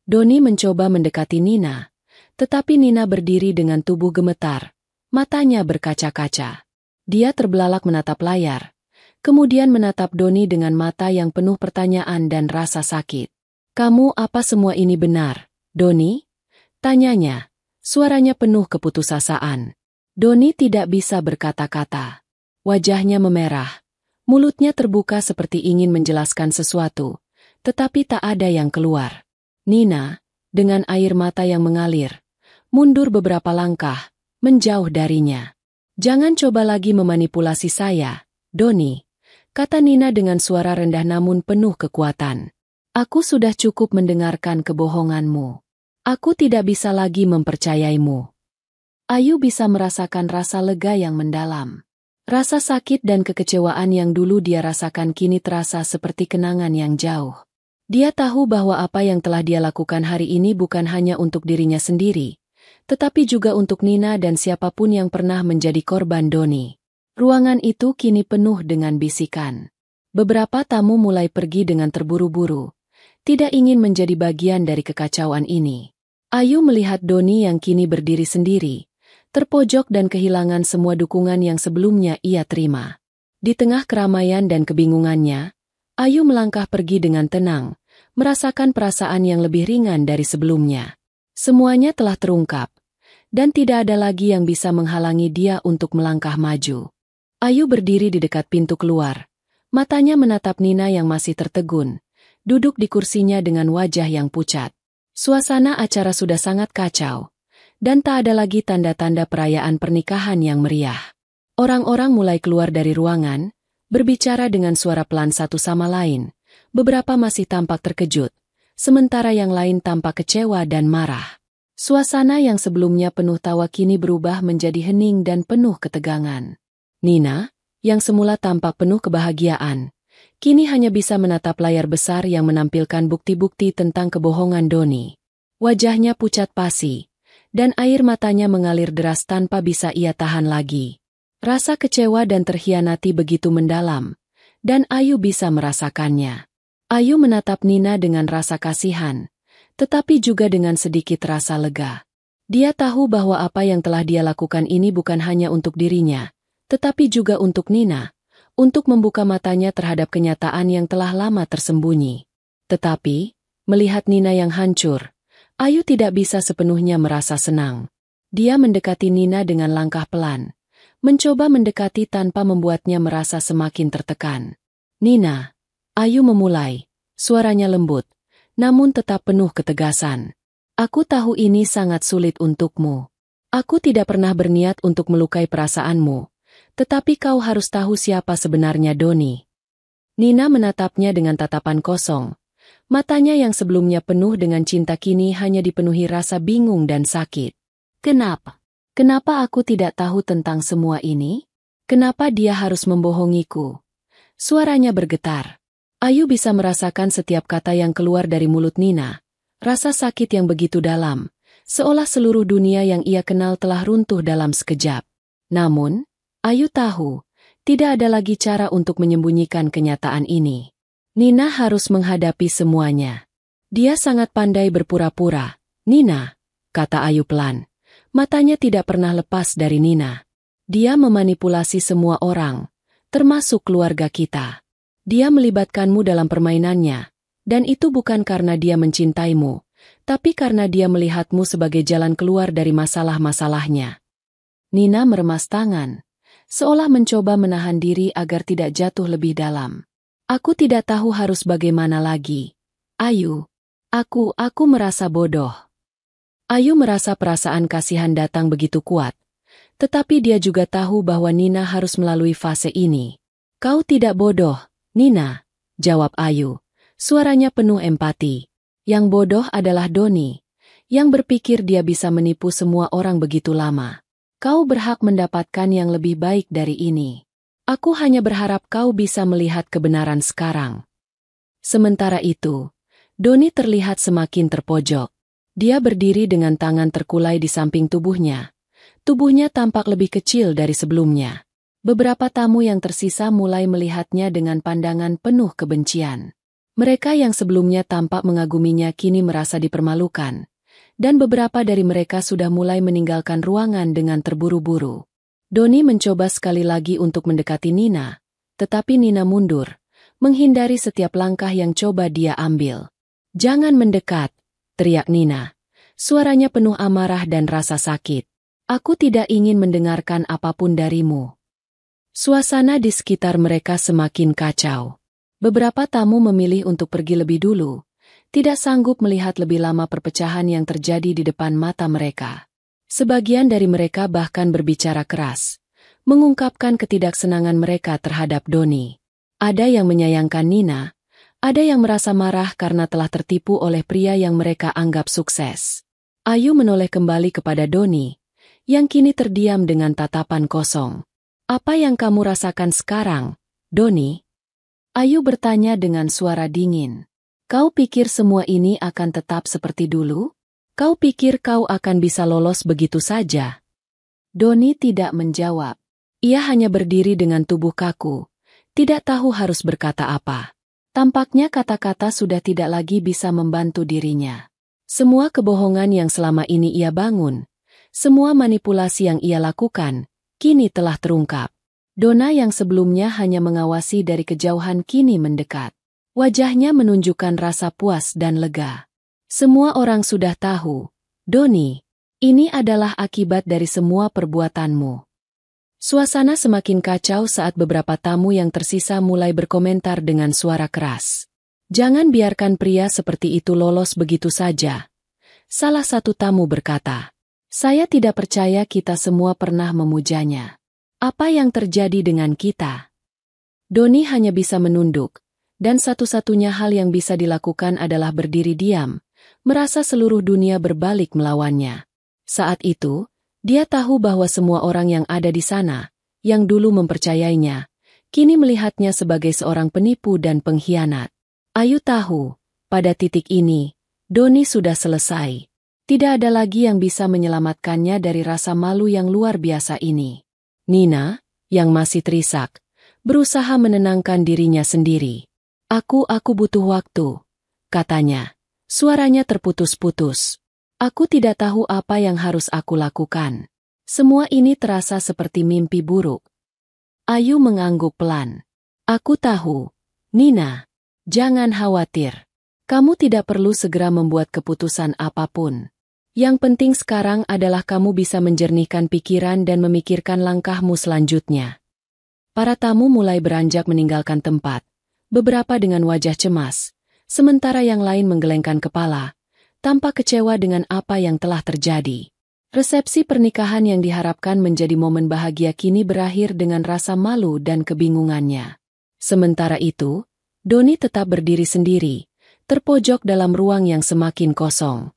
Doni mencoba mendekati Nina, tetapi Nina berdiri dengan tubuh gemetar, matanya berkaca-kaca. Dia terbelalak menatap layar, kemudian menatap Doni dengan mata yang penuh pertanyaan dan rasa sakit. Kamu apa semua ini benar, Doni? Tanyanya, suaranya penuh keputusasaan. Doni tidak bisa berkata-kata. Wajahnya memerah, mulutnya terbuka seperti ingin menjelaskan sesuatu, tetapi tak ada yang keluar. Nina, dengan air mata yang mengalir, mundur beberapa langkah, menjauh darinya. Jangan coba lagi memanipulasi saya, Doni, kata Nina dengan suara rendah namun penuh kekuatan. Aku sudah cukup mendengarkan kebohonganmu. Aku tidak bisa lagi mempercayaimu. Ayu bisa merasakan rasa lega yang mendalam. Rasa sakit dan kekecewaan yang dulu dia rasakan kini terasa seperti kenangan yang jauh. Dia tahu bahwa apa yang telah dia lakukan hari ini bukan hanya untuk dirinya sendiri, tetapi juga untuk Nina dan siapapun yang pernah menjadi korban Doni. Ruangan itu kini penuh dengan bisikan. Beberapa tamu mulai pergi dengan terburu-buru, tidak ingin menjadi bagian dari kekacauan ini. Ayu melihat Doni yang kini berdiri sendiri, terpojok dan kehilangan semua dukungan yang sebelumnya ia terima. Di tengah keramaian dan kebingungannya, Ayu melangkah pergi dengan tenang, merasakan perasaan yang lebih ringan dari sebelumnya. Semuanya telah terungkap, dan tidak ada lagi yang bisa menghalangi dia untuk melangkah maju. Ayu berdiri di dekat pintu keluar, matanya menatap Nina yang masih tertegun, duduk di kursinya dengan wajah yang pucat. Suasana acara sudah sangat kacau, dan tak ada lagi tanda-tanda perayaan pernikahan yang meriah. Orang-orang mulai keluar dari ruangan, berbicara dengan suara pelan satu sama lain. Beberapa masih tampak terkejut, sementara yang lain tampak kecewa dan marah. Suasana yang sebelumnya penuh tawa kini berubah menjadi hening dan penuh ketegangan. Nina, yang semula tampak penuh kebahagiaan, kini hanya bisa menatap layar besar yang menampilkan bukti-bukti tentang kebohongan Doni. Wajahnya pucat pasi, dan air matanya mengalir deras tanpa bisa ia tahan lagi. Rasa kecewa dan terhianati begitu mendalam, dan Ayu bisa merasakannya. Ayu menatap Nina dengan rasa kasihan, tetapi juga dengan sedikit rasa lega. Dia tahu bahwa apa yang telah dia lakukan ini bukan hanya untuk dirinya, tetapi juga untuk Nina, untuk membuka matanya terhadap kenyataan yang telah lama tersembunyi. Tetapi, melihat Nina yang hancur, Ayu tidak bisa sepenuhnya merasa senang. Dia mendekati Nina dengan langkah pelan, mencoba mendekati tanpa membuatnya merasa semakin tertekan. Nina, Ayu memulai, suaranya lembut, namun tetap penuh ketegasan. Aku tahu ini sangat sulit untukmu. Aku tidak pernah berniat untuk melukai perasaanmu. Tetapi kau harus tahu siapa sebenarnya Doni. Nina menatapnya dengan tatapan kosong. Matanya yang sebelumnya penuh dengan cinta kini hanya dipenuhi rasa bingung dan sakit. Kenapa? Kenapa aku tidak tahu tentang semua ini? Kenapa dia harus membohongiku? Suaranya bergetar. Ayu bisa merasakan setiap kata yang keluar dari mulut Nina. Rasa sakit yang begitu dalam, seolah seluruh dunia yang ia kenal telah runtuh dalam sekejap. Namun, Ayu tahu, tidak ada lagi cara untuk menyembunyikan kenyataan ini. Nina harus menghadapi semuanya. Dia sangat pandai berpura-pura. Nina, kata Ayu pelan. Matanya tidak pernah lepas dari Nina. Dia memanipulasi semua orang, termasuk keluarga kita. Dia melibatkanmu dalam permainannya, dan itu bukan karena dia mencintaimu, tapi karena dia melihatmu sebagai jalan keluar dari masalah-masalahnya. Nina meremas tangan, seolah mencoba menahan diri agar tidak jatuh lebih dalam. Aku tidak tahu harus bagaimana lagi. Ayu, aku merasa bodoh. Ayu merasa perasaan kasihan datang begitu kuat, tetapi dia juga tahu bahwa Nina harus melalui fase ini. Kau tidak bodoh, Nina, jawab Ayu, Suaranya penuh empati. Yang bodoh adalah Doni, yang berpikir dia bisa menipu semua orang begitu lama. Kau berhak mendapatkan yang lebih baik dari ini. Aku hanya berharap kau bisa melihat kebenaran sekarang. Sementara itu, Doni terlihat semakin terpojok. Dia berdiri dengan tangan terkulai di samping tubuhnya. Tubuhnya tampak lebih kecil dari sebelumnya. Beberapa tamu yang tersisa mulai melihatnya dengan pandangan penuh kebencian. Mereka yang sebelumnya tampak mengaguminya kini merasa dipermalukan, dan beberapa dari mereka sudah mulai meninggalkan ruangan dengan terburu-buru. Doni mencoba sekali lagi untuk mendekati Nina, tetapi Nina mundur, menghindari setiap langkah yang coba dia ambil. "Jangan mendekat," teriak Nina. Suaranya penuh amarah dan rasa sakit. "Aku tidak ingin mendengarkan apapun darimu." Suasana di sekitar mereka semakin kacau. Beberapa tamu memilih untuk pergi lebih dulu, tidak sanggup melihat lebih lama perpecahan yang terjadi di depan mata mereka. Sebagian dari mereka bahkan berbicara keras, mengungkapkan ketidaksenangan mereka terhadap Doni. Ada yang menyayangkan Nina, ada yang merasa marah karena telah tertipu oleh pria yang mereka anggap sukses. Ayu menoleh kembali kepada Doni, yang kini terdiam dengan tatapan kosong. "Apa yang kamu rasakan sekarang, Doni?" Ayu bertanya dengan suara dingin. "Kau pikir semua ini akan tetap seperti dulu? Kau pikir kau akan bisa lolos begitu saja?" Doni tidak menjawab. Ia hanya berdiri dengan tubuh kaku, tidak tahu harus berkata apa. Tampaknya kata-kata sudah tidak lagi bisa membantu dirinya. Semua kebohongan yang selama ini ia bangun, semua manipulasi yang ia lakukan, kini telah terungkap. Dona yang sebelumnya hanya mengawasi dari kejauhan kini mendekat. Wajahnya menunjukkan rasa puas dan lega. "Semua orang sudah tahu, Doni, ini adalah akibat dari semua perbuatanmu." Suasana semakin kacau saat beberapa tamu yang tersisa mulai berkomentar dengan suara keras. "Jangan biarkan pria seperti itu lolos begitu saja." Salah satu tamu berkata, "Saya tidak percaya kita semua pernah memujanya. Apa yang terjadi dengan kita?" Doni hanya bisa menunduk, dan satu-satunya hal yang bisa dilakukan adalah berdiri diam, merasa seluruh dunia berbalik melawannya. Saat itu, dia tahu bahwa semua orang yang ada di sana, yang dulu mempercayainya, kini melihatnya sebagai seorang penipu dan pengkhianat. Ayu tahu, pada titik ini, Doni sudah selesai. Tidak ada lagi yang bisa menyelamatkannya dari rasa malu yang luar biasa ini. Nina, yang masih terisak, berusaha menenangkan dirinya sendiri. Aku butuh waktu," katanya. Suaranya terputus-putus. "Aku tidak tahu apa yang harus aku lakukan. Semua ini terasa seperti mimpi buruk." Ayu mengangguk pelan. "Aku tahu, Nina. Jangan khawatir. Kamu tidak perlu segera membuat keputusan apapun. Yang penting sekarang adalah kamu bisa menjernihkan pikiran dan memikirkan langkahmu selanjutnya." Para tamu mulai beranjak meninggalkan tempat, beberapa dengan wajah cemas, sementara yang lain menggelengkan kepala, tampak kecewa dengan apa yang telah terjadi. Resepsi pernikahan yang diharapkan menjadi momen bahagia kini berakhir dengan rasa malu dan kebingungannya. Sementara itu, Doni tetap berdiri sendiri, terpojok dalam ruang yang semakin kosong.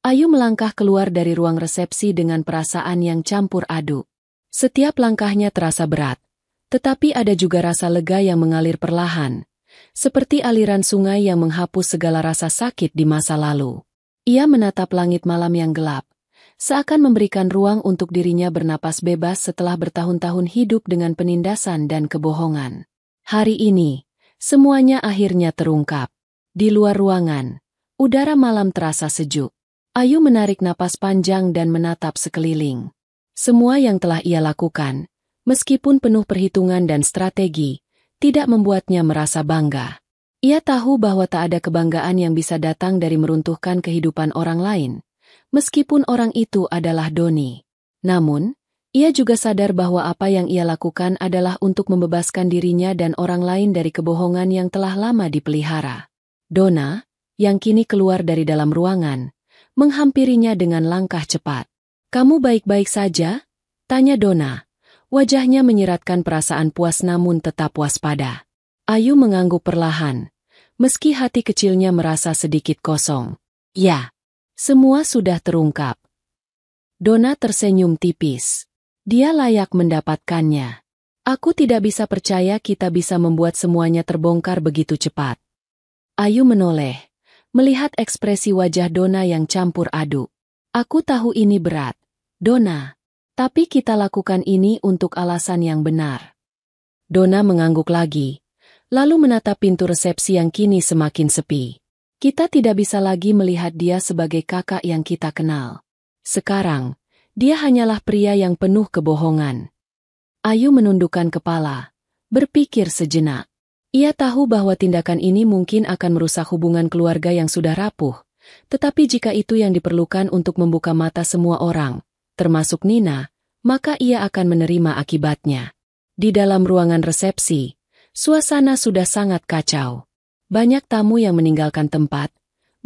Ayu melangkah keluar dari ruang resepsi dengan perasaan yang campur aduk. Setiap langkahnya terasa berat, tetapi ada juga rasa lega yang mengalir perlahan, seperti aliran sungai yang menghapus segala rasa sakit di masa lalu. Ia menatap langit malam yang gelap, seakan memberikan ruang untuk dirinya bernapas bebas setelah bertahun-tahun hidup dengan penindasan dan kebohongan. Hari ini, semuanya akhirnya terungkap. Di luar ruangan, udara malam terasa sejuk. Ayu menarik napas panjang dan menatap sekeliling. Semua yang telah ia lakukan, meskipun penuh perhitungan dan strategi, tidak membuatnya merasa bangga. Ia tahu bahwa tak ada kebanggaan yang bisa datang dari meruntuhkan kehidupan orang lain, meskipun orang itu adalah Doni. Namun, ia juga sadar bahwa apa yang ia lakukan adalah untuk membebaskan dirinya dan orang lain dari kebohongan yang telah lama dipelihara. Donna, yang kini keluar dari dalam ruangan, menghampirinya dengan langkah cepat. "Kamu baik-baik saja?" tanya Donna. Wajahnya menyiratkan perasaan puas namun tetap waspada. Ayu mengangguk perlahan, meski hati kecilnya merasa sedikit kosong. Ya, semua sudah terungkap. Donna tersenyum tipis. Dia layak mendapatkannya. Aku tidak bisa percaya kita bisa membuat semuanya terbongkar begitu cepat. Ayu menoleh, melihat ekspresi wajah Donna yang campur aduk. Aku tahu ini berat, Donna. Tapi kita lakukan ini untuk alasan yang benar. Donna mengangguk lagi, lalu menatap pintu resepsi yang kini semakin sepi. Kita tidak bisa lagi melihat dia sebagai kakak yang kita kenal. Sekarang, dia hanyalah pria yang penuh kebohongan. Ayu menundukkan kepala, berpikir sejenak. Ia tahu bahwa tindakan ini mungkin akan merusak hubungan keluarga yang sudah rapuh, tetapi jika itu yang diperlukan untuk membuka mata semua orang, termasuk Nina, maka ia akan menerima akibatnya. Di dalam ruangan resepsi, suasana sudah sangat kacau. Banyak tamu yang meninggalkan tempat,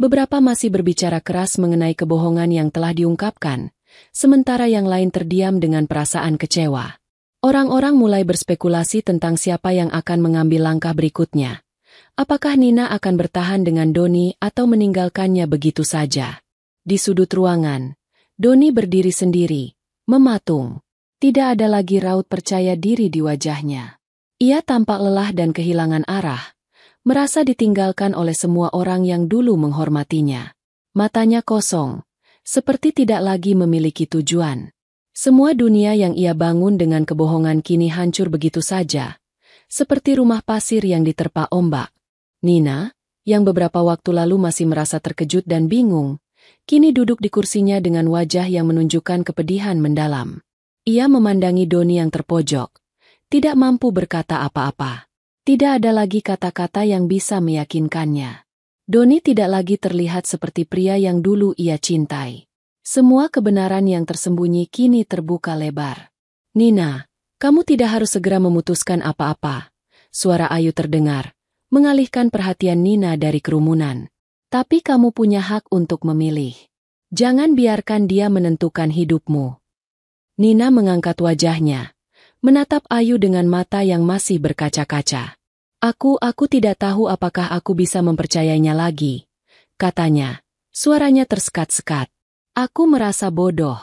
beberapa masih berbicara keras mengenai kebohongan yang telah diungkapkan, sementara yang lain terdiam dengan perasaan kecewa. Orang-orang mulai berspekulasi tentang siapa yang akan mengambil langkah berikutnya. Apakah Nina akan bertahan dengan Doni atau meninggalkannya begitu saja? Di sudut ruangan, Doni berdiri sendiri, mematung. Tidak ada lagi raut percaya diri di wajahnya. Ia tampak lelah dan kehilangan arah, merasa ditinggalkan oleh semua orang yang dulu menghormatinya. Matanya kosong, seperti tidak lagi memiliki tujuan. Semua dunia yang ia bangun dengan kebohongan kini hancur begitu saja, seperti rumah pasir yang diterpa ombak. Nina, yang beberapa waktu lalu masih merasa terkejut dan bingung, kini duduk di kursinya dengan wajah yang menunjukkan kepedihan mendalam. Ia memandangi Doni yang terpojok, tidak mampu berkata apa-apa. Tidak ada lagi kata-kata yang bisa meyakinkannya. Doni tidak lagi terlihat seperti pria yang dulu ia cintai. Semua kebenaran yang tersembunyi kini terbuka lebar. Nina, kamu tidak harus segera memutuskan apa-apa. Suara Ayu terdengar, mengalihkan perhatian Nina dari kerumunan. Tapi kamu punya hak untuk memilih. Jangan biarkan dia menentukan hidupmu. Nina mengangkat wajahnya, menatap Ayu dengan mata yang masih berkaca-kaca. Aku tidak tahu apakah aku bisa mempercayainya lagi, katanya. Suaranya tersekat-sekat. Aku merasa bodoh.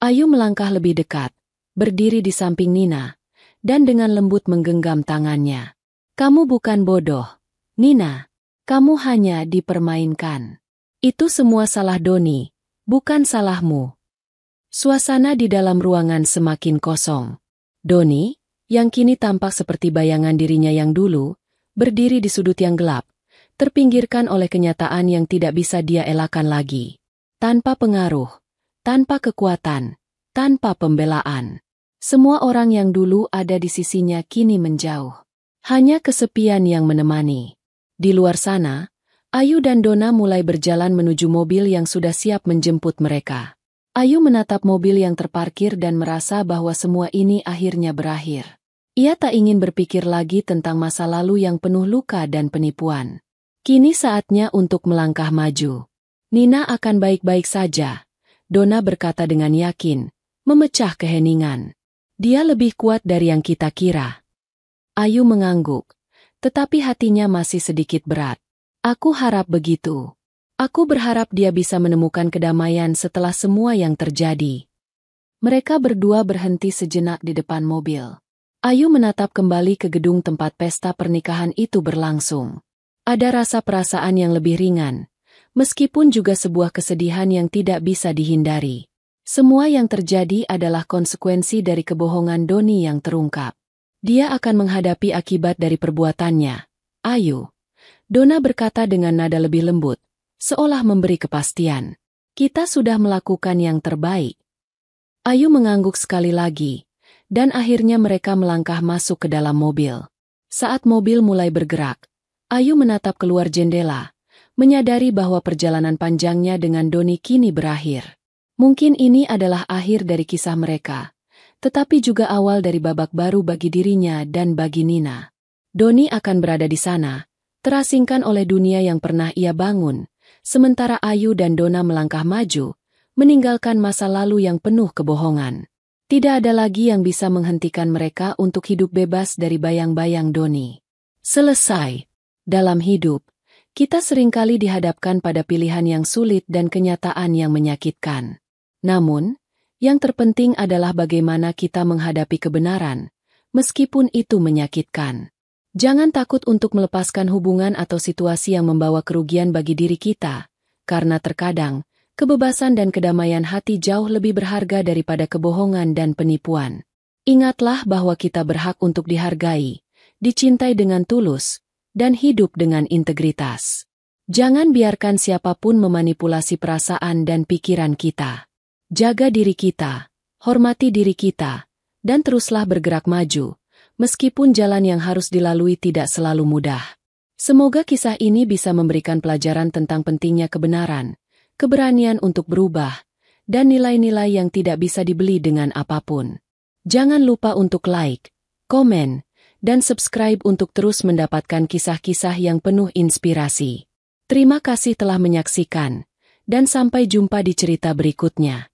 Ayu melangkah lebih dekat, berdiri di samping Nina, dan dengan lembut menggenggam tangannya. Kamu bukan bodoh, Nina. Kamu hanya dipermainkan. Itu semua salah Doni, bukan salahmu. Suasana di dalam ruangan semakin kosong. Doni, yang kini tampak seperti bayangan dirinya yang dulu, berdiri di sudut yang gelap, terpinggirkan oleh kenyataan yang tidak bisa dia elakkan lagi. Tanpa pengaruh, tanpa kekuatan, tanpa pembelaan. Semua orang yang dulu ada di sisinya kini menjauh. Hanya kesepian yang menemani. Di luar sana, Ayu dan Donna mulai berjalan menuju mobil yang sudah siap menjemput mereka. Ayu menatap mobil yang terparkir dan merasa bahwa semua ini akhirnya berakhir. Ia tak ingin berpikir lagi tentang masa lalu yang penuh luka dan penipuan. Kini saatnya untuk melangkah maju. Nina akan baik-baik saja, Donna berkata dengan yakin, memecah keheningan. Dia lebih kuat dari yang kita kira. Ayu mengangguk, tetapi hatinya masih sedikit berat. Aku harap begitu. Aku berharap dia bisa menemukan kedamaian setelah semua yang terjadi. Mereka berdua berhenti sejenak di depan mobil. Ayu menatap kembali ke gedung tempat pesta pernikahan itu berlangsung. Ada rasa perasaan yang lebih ringan, meskipun juga sebuah kesedihan yang tidak bisa dihindari. Semua yang terjadi adalah konsekuensi dari kebohongan Doni yang terungkap. Dia akan menghadapi akibat dari perbuatannya. Ayu, Donna berkata dengan nada lebih lembut, seolah memberi kepastian. Kita sudah melakukan yang terbaik. Ayu mengangguk sekali lagi, dan akhirnya mereka melangkah masuk ke dalam mobil. Saat mobil mulai bergerak, Ayu menatap keluar jendela, menyadari bahwa perjalanan panjangnya dengan Doni kini berakhir. Mungkin ini adalah akhir dari kisah mereka, tetapi juga awal dari babak baru bagi dirinya dan bagi Nina. Doni akan berada di sana, terasingkan oleh dunia yang pernah ia bangun, sementara Ayu dan Donna melangkah maju, meninggalkan masa lalu yang penuh kebohongan. Tidak ada lagi yang bisa menghentikan mereka untuk hidup bebas dari bayang-bayang Doni. Selesai. Dalam hidup, kita seringkali dihadapkan pada pilihan yang sulit dan kenyataan yang menyakitkan. Namun, yang terpenting adalah bagaimana kita menghadapi kebenaran, meskipun itu menyakitkan. Jangan takut untuk melepaskan hubungan atau situasi yang membawa kerugian bagi diri kita, karena terkadang, kebebasan dan kedamaian hati jauh lebih berharga daripada kebohongan dan penipuan. Ingatlah bahwa kita berhak untuk dihargai, dicintai dengan tulus, dan hidup dengan integritas. Jangan biarkan siapapun memanipulasi perasaan dan pikiran kita. Jaga diri kita, hormati diri kita, dan teruslah bergerak maju, meskipun jalan yang harus dilalui tidak selalu mudah. Semoga kisah ini bisa memberikan pelajaran tentang pentingnya kebenaran, keberanian untuk berubah, dan nilai-nilai yang tidak bisa dibeli dengan apapun. Jangan lupa untuk like, komen, dan subscribe untuk terus mendapatkan kisah-kisah yang penuh inspirasi. Terima kasih telah menyaksikan, dan sampai jumpa di cerita berikutnya.